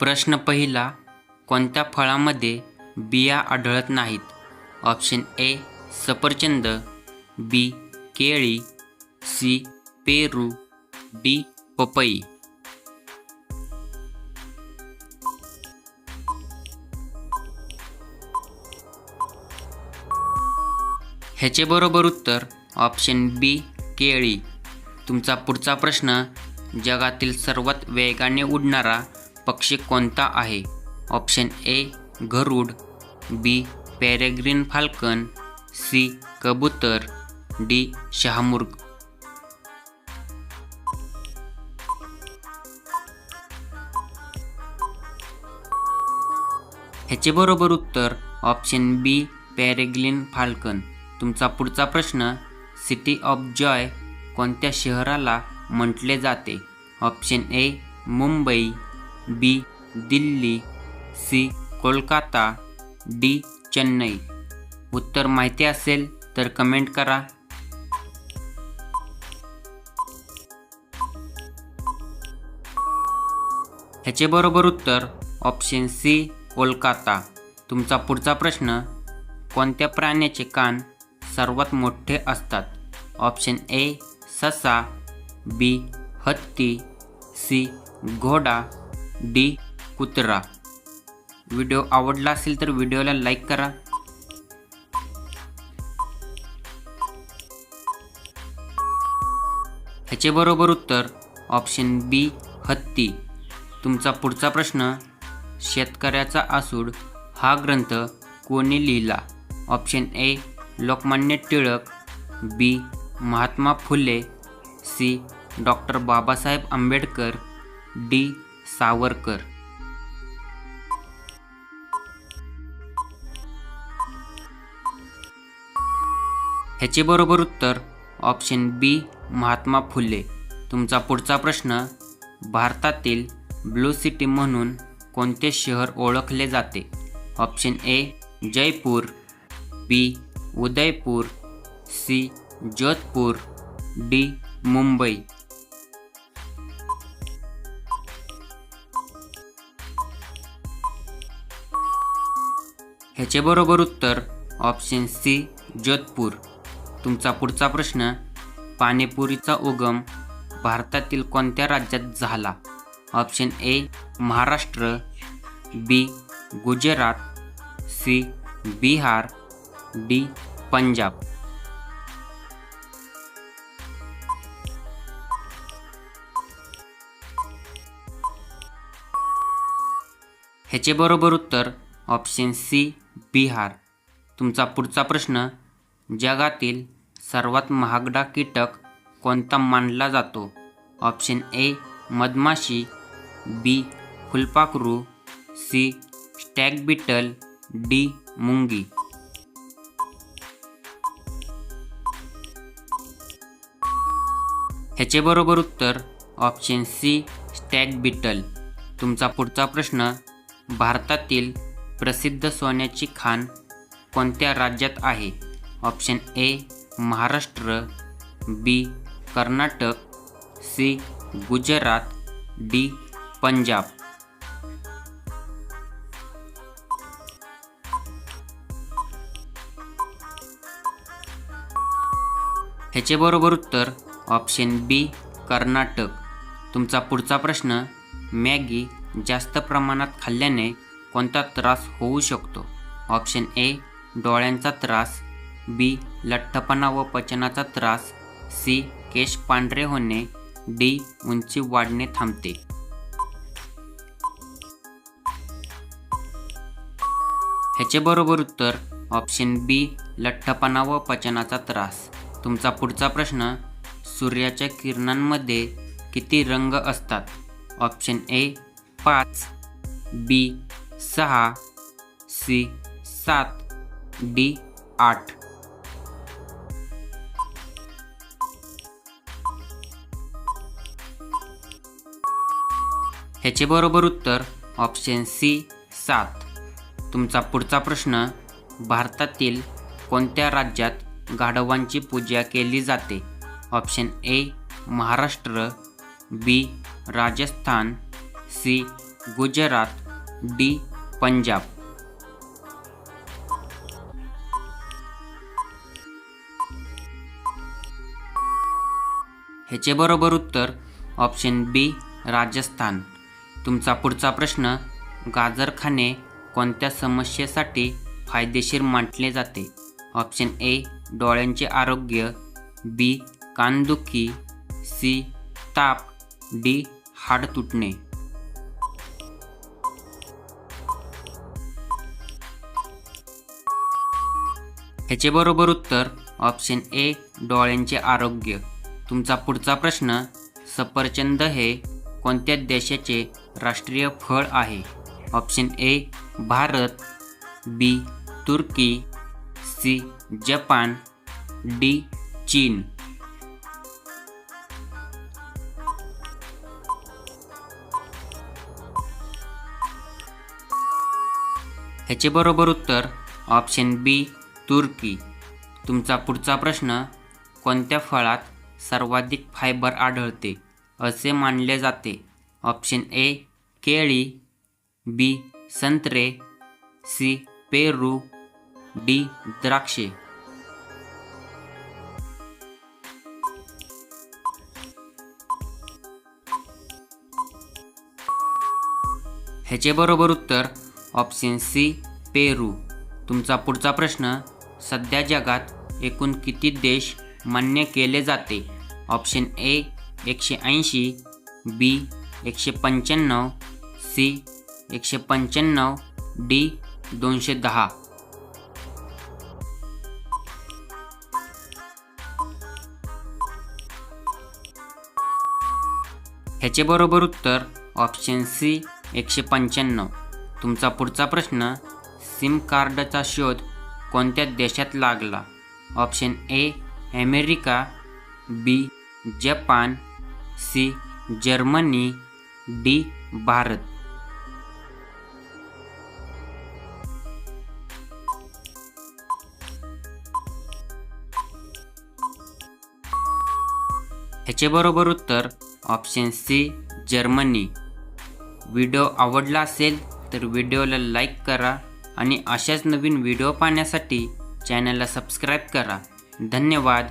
प्रश्न पहिला, कोणत्या फळामध्ये बिया आढळत नाहीत? ऑप्शन ए सफरचंद, बी केळी, सी पेरू, डी पपई. ह्याचे बरोबर उत्तर ऑप्शन बी केळी. तुमचा पुढचा प्रश्न, जगातील सर्वात वेगाने उडणारा पक्षी कोणता आहे? ऑप्शन ए गरुड, बी पेरेग्रीन फाल्कन, सी कबूतर, डी शहामृग. ह्याचे बरोबर उत्तर ऑप्शन बी पेरेग्रीन फाल्कन. तुमचा पुढचा प्रश्न, सिटी ऑफ जॉय कोणत्या शहराला म्हटले जाते? Option A Mumbai, B Delhi, C Kolkata, D Chennai. उत्तर माहिती असेल तर कमेंट करा. ह्याचे बरोबर उत्तर ऑप्शन सी कोलकाता. तुमचा पुढचा प्रश्न, कोणत्या प्राण्याचे कान सर्वात मोठे असतात? ऑप्शन ए ससा, बी हत्ती, सी घोडा, डी कुत्रा. व्हिडिओ आवडला असेल तर व्हिडिओला लाईक करा. ह्याचे बरोबर उत्तर ऑप्शन बी हत्ती. तुमचा पुढचा प्रश्न, शेतकऱ्याचा आसूड हा ग्रंथ कोणी लिहिला? Option A Lokmanya Tilak, B Mahatma Phule, C doctor Babasaheb Ambedkar, D Savarkar. ह्याचे बरोबर उत्तर ऑप्शन बी महात्मा फुले. तुमचा पुढचा प्रश्न, भारतातील ब्लू सिटी म्हणून कोणते शहर ओळखले जाते? Option A Jaipur, B Udaipur, C Jodhpur, D Mumbai. ह्याचे बरोबर उत्तर ऑप्शन सी जोधपूर. तुमचा पुढचा प्रश्न, पाणीपुरीचा उगम भारतातील कोणत्या राज्यात झाला? Option A Maharashtra, B Gujarat, C Bihar, D Punjab. ह्याचे बरोबर उत्तर ऑप्शन सी बिहार. तुमचा पुढचा प्रश्न, जगातील सर्वात महागडा कीटक कोणता मानला जातो? ऑप्शन ए मधमाशी, बी फुलपाखरू, सी स्टॅग बीटल, डी मुंगी. ह्याचे बरोबर उत्तर ऑप्शन सी स्टॅग बीटल. तुमचा पुढचा प्रश्न, भारतातील प्रसिद्ध सोन्याची खाण कोणत्या राज्यात आहे? Option A Maharashtra, B Karnataka, C Gujarat, D Punjab. ह्याचे बरोबर उत्तर ऑप्शन बी कर्नाटक. तुमचा पुढचा प्रश्न, मॅगी जास्त प्रमाणात खाल्ल्याने कोणता त्रास होऊ शकतो? ऑप्शन ए डोळ्यांचा त्रास, बी लठ्ठपणा व पचनाचा त्रास, सी केश पांढरे होणे, डी उंची वाढणे थांबते. ह्याचे बरोबर उत्तर ऑप्शन बी लठ्ठपणा व पचनाचा त्रास. तुमचा पुढचा प्रश्न, सूर्याच्या किरणांमध्ये किती रंग असतात? Option A 5, B 6, C 7, D 8. ह्याचे बरोबर उत्तर ऑप्शन सी 7. तुमचा पुढचा प्रश्न, भारतातील कोणत्या राज्यात गाढवांची पूजा केली जाते? Option A Maharashtra, B Rajasthan, C Gujarat, D Punjab. ह्याचे बरोबर उत्तर ऑप्शन बी राजस्थान. तुमचा पुढचा प्रश्न, गाजर खाणे कोणत्या समस्येसाठी फायदेशीर मानले जाते? ऑप्शन ए डोळ्यांचे आरोग्य, बी कानदुखी, सी ताप, डी हाड तुटणे. ह्याचे बरोबर उत्तर ऑप्शन ए डोळ्यांचे आरोग्य. तुमचा पुढचा प्रश्न, सफरचंद हे कोणत्या देशाचे राष्ट्रीय फळ आहे? ऑप्शन ए भारत, बी तुर्की, सी जपान, डी चीन. ह्याचे बरोबर उत्तर ऑप्शन बी तुर्की. तुमचा पुढचा प्रश्न, कोणत्या फळात सर्वाधिक फायबर आढळते असे मानले जाते? ऑप्शन ए केळी, बी संत्रे, सी पेरू, डी द्राक्षे. ह्याचे बरोबर उत्तर ऑप्शन सी पेरू. तुमचा पुढचा प्रश्न, सध्या जगात एकूण किती देश मान्य केले जाते? Option A 180, B 195, C 195, D 210. ह्याचे बरोबर उत्तर ऑप्शन सी 195. तुमचा पुढचा प्रश्न, सिम कार्डचा शोध कोणत्या देशात लागला? Option A America, B Japan, C Germany, D Bharat. ह्याचे बरोबर उत्तर ऑप्शन सी जर्मनी. व्हिडिओ आवडला असेल तर व्हिडिओला लाईक करा आणि अशाच नवीन व्हिडिओ पाहण्यासाठी चॅनलला सबस्क्राईब करा. धन्यवाद.